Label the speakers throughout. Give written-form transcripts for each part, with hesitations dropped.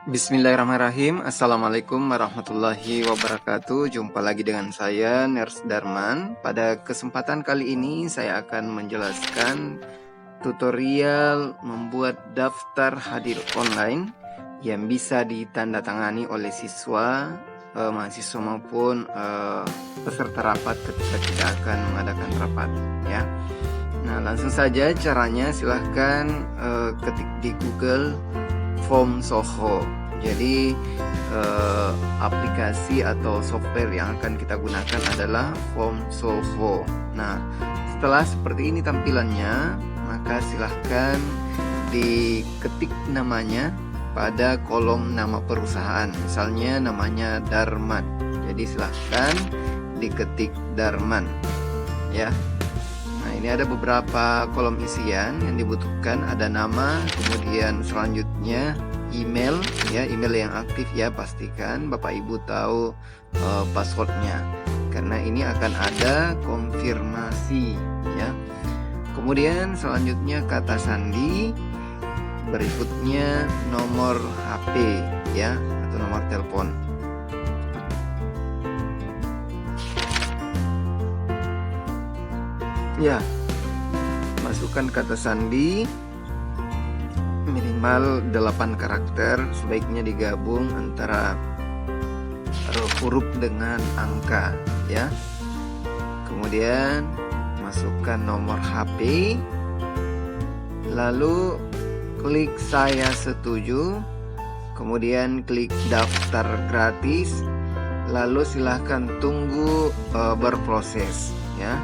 Speaker 1: Bismillahirrahmanirrahim. Assalamualaikum warahmatullahi wabarakatuh. Jumpa lagi dengan saya, Ners Darman. Pada kesempatan kali ini saya akan menjelaskan tutorial membuat daftar hadir online yang bisa ditandatangani oleh siswa, mahasiswa maupun peserta rapat ketika kita akan mengadakan rapat, ya. Nah, langsung saja caranya. Silahkan ketik di Google Form Soho. Jadi aplikasi atau software yang akan kita gunakan adalah Form Soho. Nah, setelah seperti ini tampilannya, maka silahkan diketik namanya pada kolom nama perusahaan. Misalnya namanya Darman. Jadi silahkan diketik Darman, ya. Nah, ini ada beberapa kolom isian yang dibutuhkan. Ada nama, kemudian selanjutnya email, ya, email yang aktif, ya. Pastikan Bapak Ibu tahu passwordnya, karena ini akan ada konfirmasi, ya. Kemudian selanjutnya kata sandi, berikutnya nomor HP, ya, atau nomor telepon. Ya, masukkan kata sandi minimal 8 karakter, sebaiknya digabung antara huruf dengan angka, ya. Kemudian masukkan nomor HP, lalu klik saya setuju, kemudian klik daftar gratis, lalu silahkan tunggu berproses, ya.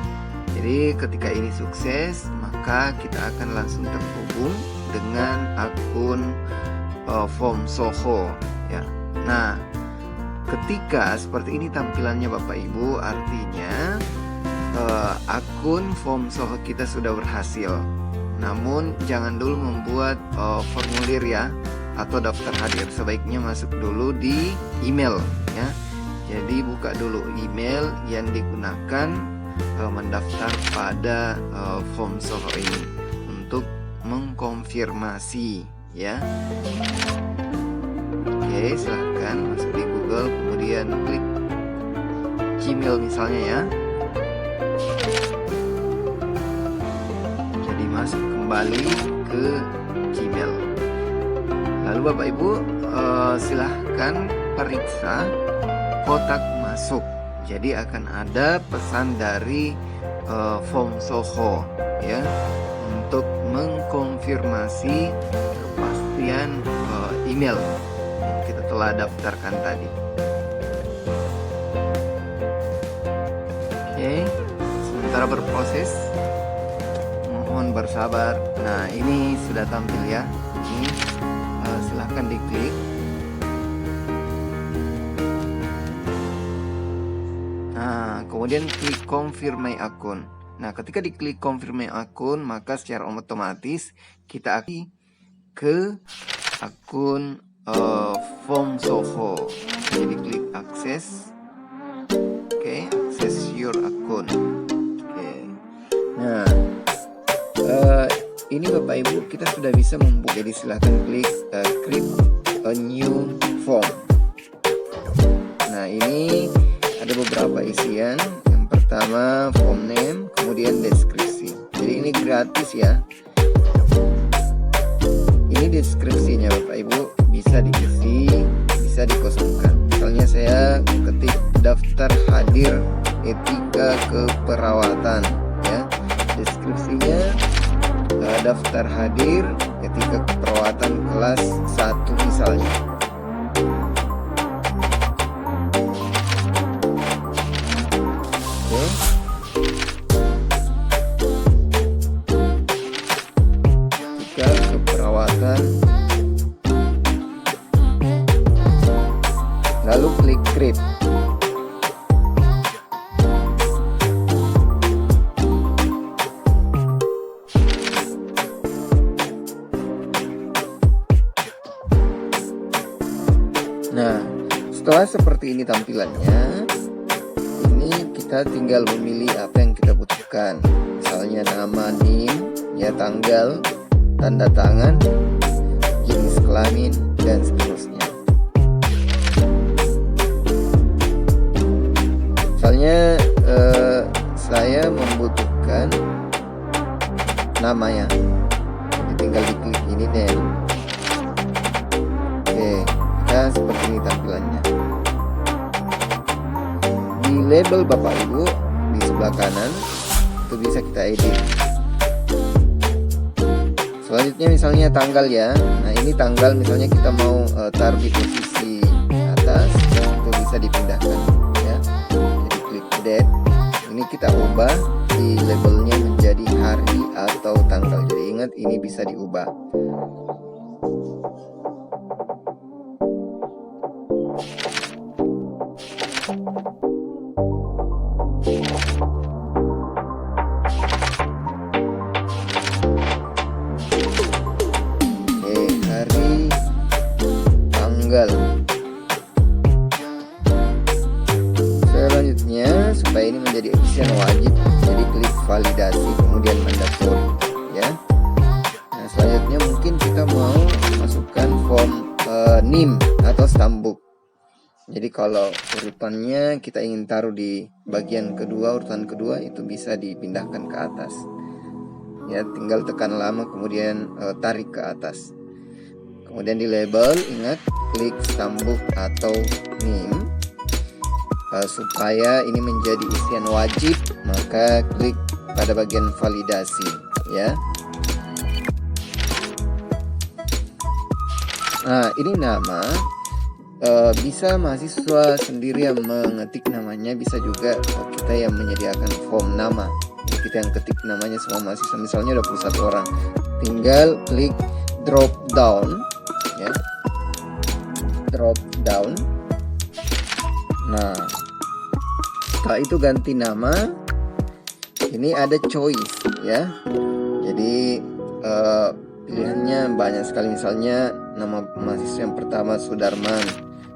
Speaker 1: Jadi ketika ini sukses, maka kita akan langsung terhubung dengan akun Form Soho, ya. Nah, ketika seperti ini tampilannya Bapak Ibu, artinya akun Form Soho kita sudah berhasil. Namun jangan dulu membuat formulir, ya, atau daftar hadir. Sebaiknya masuk dulu di email, ya. Jadi buka dulu email yang digunakan mendaftar pada Form Soho ini untuk mengkonfirmasi, ya. Oke, silahkan masuk di Google, kemudian klik Gmail misalnya, ya. Jadi masuk kembali ke Gmail. Lalu Bapak Ibu silahkan periksa kotak masuk. Jadi akan ada pesan dari Form Soho, ya, untuk mengkonfirmasi kepastian email yang kita telah daftarkan tadi. Oke, sementara berproses, mohon bersabar. Nah, ini sudah tampil, ya. Ini silahkan diklik. Kemudian klik confirm my akun. Nah, ketika diklik confirm my akun, maka secara otomatis kita akan ke akun Form Soho. Jadi klik akses. Oke, akses your akun. Oke. Nah, ini Bapak Ibu kita sudah bisa membuat. Jadi silahkan klik create a new form. Nah, ini ada beberapa isian. Yang pertama form name, kemudian deskripsi. Jadi ini gratis, ya. Ini deskripsinya Bapak Ibu, bisa diisi, bisa dikosongkan. Misalnya saya ketik daftar hadir etika keperawatan, ya. Deskripsinya daftar hadir etika keperawatan kelas 1 misalnya. Keperawatan, lalu klik create. Nah, setelah seperti ini tampilannya, ini kita tinggal memilih apa yang kita butuhkan. Misalnya nama, NIM, ya, tanggal, tanda tangan, jenis kelamin, dan seterusnya. Nah, seperti ini tampilannya. Di label Bapak Ibu di sebelah kanan itu bisa kita edit. Selanjutnya misalnya tanggal ya. Nah, ini tanggal misalnya kita mau taruh di posisi atas, itu bisa dipindahkan ya. Jadi klik edit. Ini kita ubah di labelnya menjadi hari atau tanggal. Jadi ingat, ini bisa diubah. Hari, tanggal. Selanjutnya, supaya ini menjadi isian wajib, jadi klik validasi kemudian mandatory ya. Nah, selanjutnya mungkin kita mau masukkan form NIM atau stambuk. Jadi kalau urutannya kita ingin taruh di bagian kedua, urutan kedua, itu bisa dipindahkan ke atas ya, tinggal tekan lama kemudian tarik ke atas. Kemudian di label, ingat klik stambuk atau NIM. Supaya ini menjadi isian wajib, maka klik pada bagian validasi ya. Nah, ini nama, bisa mahasiswa sendiri yang mengetik namanya, bisa juga kita yang menyediakan form nama. Kita yang ketik namanya semua mahasiswa, misalnya 21 orang, tinggal klik drop down ya, drop down. Nah, setelah itu ganti nama. Ini ada choice ya. Jadi pilihannya banyak sekali. Misalnya nama mahasiswa yang pertama Sudarman,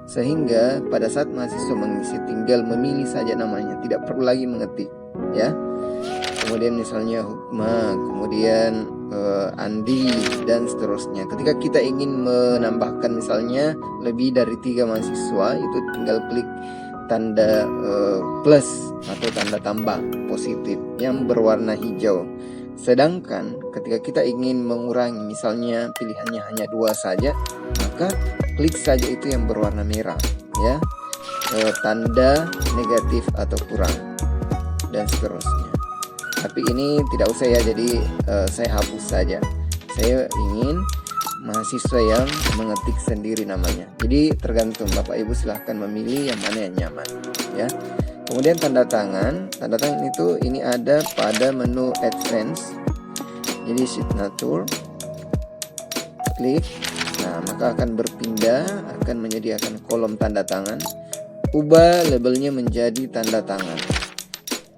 Speaker 1: sehingga pada saat mahasiswa mengisi tinggal memilih saja namanya, tidak perlu lagi mengetik ya. Kemudian misalnya Hukma, kemudian Andi, dan seterusnya. Ketika kita ingin menambahkan misalnya lebih dari 3 mahasiswa, itu tinggal klik tanda plus atau tanda tambah positif yang berwarna hijau. Sedangkan ketika kita ingin mengurangi, misalnya pilihannya hanya 2 saja, maka klik saja itu yang berwarna merah ya, tanda negatif atau kurang, dan seterusnya. Tapi ini tidak usah ya, jadi saya hapus saja. Saya ingin mahasiswa yang mengetik sendiri namanya. Jadi tergantung, Bapak Ibu silahkan memilih yang mana yang nyaman ya. Kemudian tanda tangan itu ini ada pada menu Advance. Jadi signature, klik. Nah, maka akan berpindah, akan menyediakan kolom tanda tangan. Ubah labelnya menjadi tanda tangan.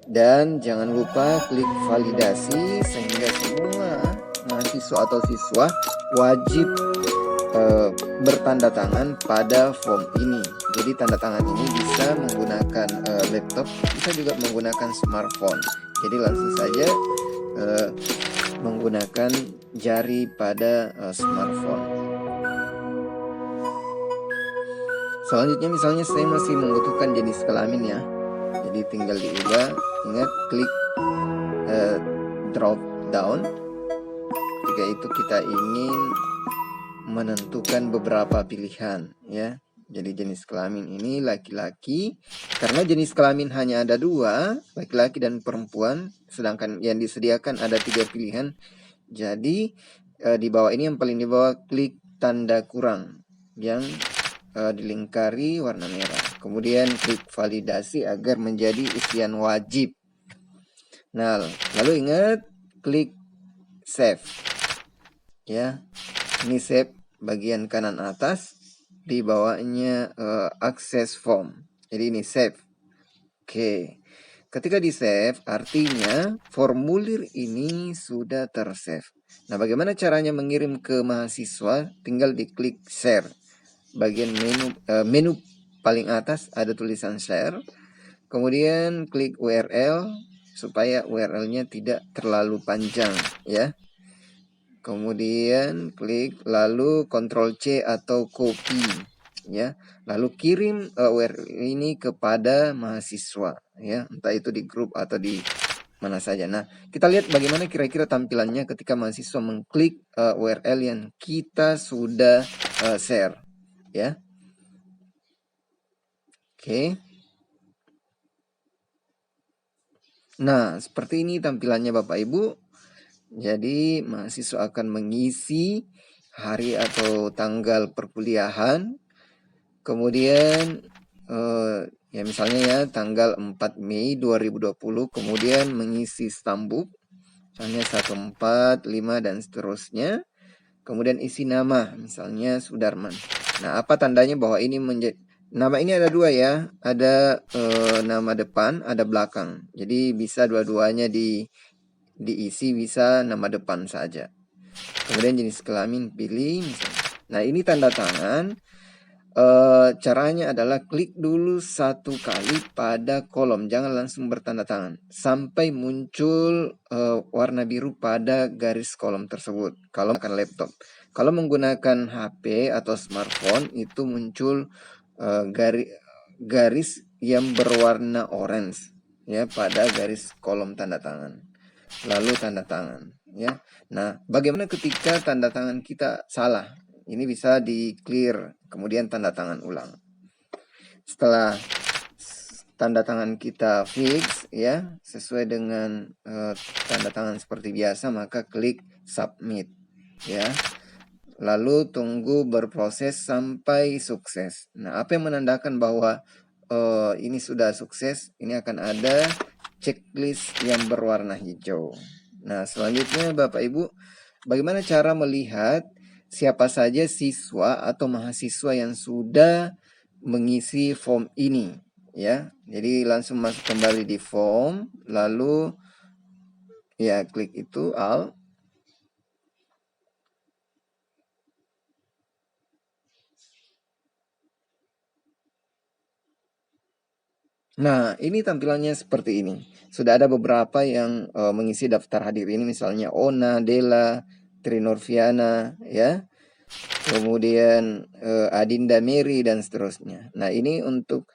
Speaker 1: Dan jangan lupa klik validasi sehingga semua mahasiswa atau siswa wajib bertanda tangan pada form ini. Jadi tanda tangan ini bisa menggunakan laptop, bisa juga menggunakan smartphone. Jadi langsung saja menggunakan jari pada smartphone. Selanjutnya misalnya saya masih membutuhkan jenis kelamin ya. Jadi tinggal diubah, ingat klik drop down. Ketika itu kita ingin menentukan beberapa pilihan ya. Jadi jenis kelamin ini laki-laki, karena jenis kelamin hanya ada 2, laki-laki dan perempuan, sedangkan yang disediakan ada 3 pilihan. Jadi di bawah ini, yang paling di bawah, klik tanda kurang yang dilingkari warna merah. Kemudian klik validasi agar menjadi isian wajib. Nah, lalu ingat klik save ya. Ini save bagian kanan atas, di bawahnya akses form. Jadi ini save. Oke. Ketika di save, artinya formulir ini sudah tersave. Nah, bagaimana caranya mengirim ke mahasiswa? Tinggal diklik share. Bagian menu paling atas ada tulisan share. Kemudian klik URL supaya URL-nya tidak terlalu panjang ya. Kemudian klik, lalu Ctrl C atau copy ya. Lalu kirim URL ini kepada mahasiswa ya, entah itu di grup atau di mana saja. Nah, kita lihat bagaimana kira-kira tampilannya ketika mahasiswa mengklik URL yang kita sudah share ya. Oke. Nah, seperti ini tampilannya Bapak Ibu. Jadi mahasiswa akan mengisi hari atau tanggal perkuliahan. Kemudian ya misalnya ya tanggal 4 Mei 2020, kemudian mengisi stambuk misalnya 1, 4, 5 dan seterusnya. Kemudian isi nama, misalnya Sudarman. Nah, apa tandanya bahwa ini menjadi nama ini ada dua ya, ada nama depan, ada belakang. Jadi bisa dua-duanya diisi, bisa nama depan saja. Kemudian jenis kelamin pilih misalnya. Nah, ini tanda tangan. Caranya adalah klik dulu 1 kali pada kolom, jangan langsung bertanda tangan sampai muncul warna biru pada garis kolom tersebut. Kalau menggunakan laptop, kalau menggunakan HP atau smartphone itu muncul garis yang berwarna orange ya pada garis kolom tanda tangan. Lalu tanda tangan ya. Nah, bagaimana ketika tanda tangan kita salah? Ini bisa di clear, kemudian tanda tangan ulang. Setelah tanda tangan kita fix ya, sesuai dengan tanda tangan seperti biasa, maka klik submit ya. Lalu tunggu berproses sampai sukses. Nah, apa yang menandakan bahwa ini sudah sukses? Ini akan ada checklist yang berwarna hijau. Nah, selanjutnya Bapak Ibu, bagaimana cara melihat siapa saja siswa atau mahasiswa yang sudah mengisi form ini ya. Jadi langsung masuk kembali di form, lalu ya klik itu Alt. Nah, ini tampilannya seperti ini. Sudah ada beberapa yang mengisi daftar hadir ini, misalnya Ona, Dela, Trinorviana ya. Kemudian Adinda Mary dan seterusnya. Nah, ini untuk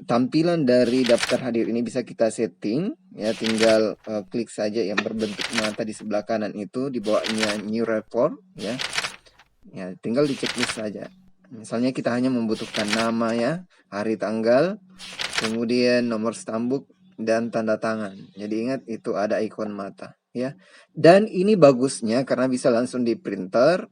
Speaker 1: tampilan dari daftar hadir ini bisa kita setting ya, tinggal klik saja yang berbentuk mata di sebelah kanan itu, di bawahnya new report ya. Ya, tinggal di checklist saja. Misalnya kita hanya membutuhkan nama ya, hari tanggal, kemudian nomor stambuk dan tanda tangan. Jadi ingat itu ada ikon mata ya. Dan ini bagusnya karena bisa langsung di printer.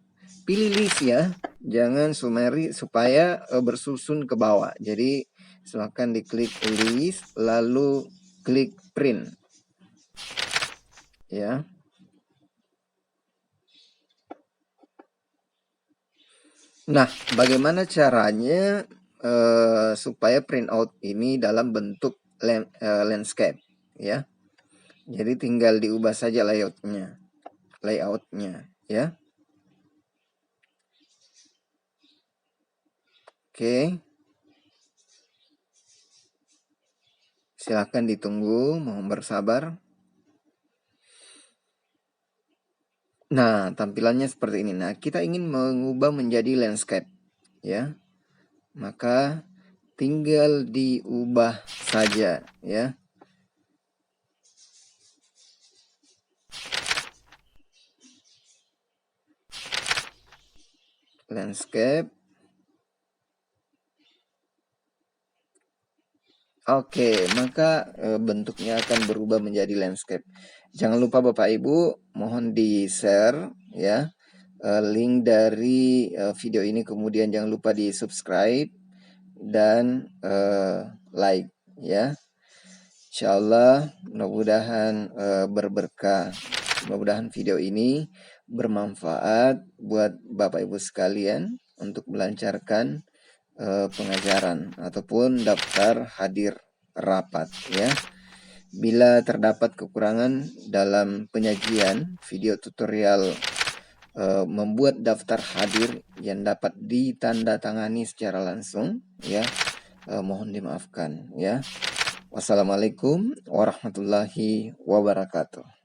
Speaker 1: Pilih list ya, jangan summary supaya bersusun ke bawah. Jadi silakan diklik list lalu klik print ya. Nah, bagaimana caranya supaya printout ini dalam bentuk landscape ya. Jadi tinggal diubah saja layoutnya ya. Oke. Silahkan ditunggu, mohon bersabar. Nah, tampilannya seperti ini. Nah, kita ingin mengubah menjadi landscape ya. Maka tinggal diubah saja ya. Landscape. Oke, maka bentuknya akan berubah menjadi landscape. Jangan lupa Bapak Ibu, mohon di-share ya link dari video ini, kemudian jangan lupa di-subscribe dan like ya. Insyaallah mudah-mudahan berberkah. Mudah-mudahan video ini bermanfaat buat Bapak Ibu sekalian untuk melancarkan pengajaran ataupun daftar hadir rapat ya. Bila terdapat kekurangan dalam penyajian video tutorial membuat daftar hadir yang dapat ditandatangani secara langsung ya, mohon dimaafkan ya. Wassalamualaikum warahmatullahi wabarakatuh.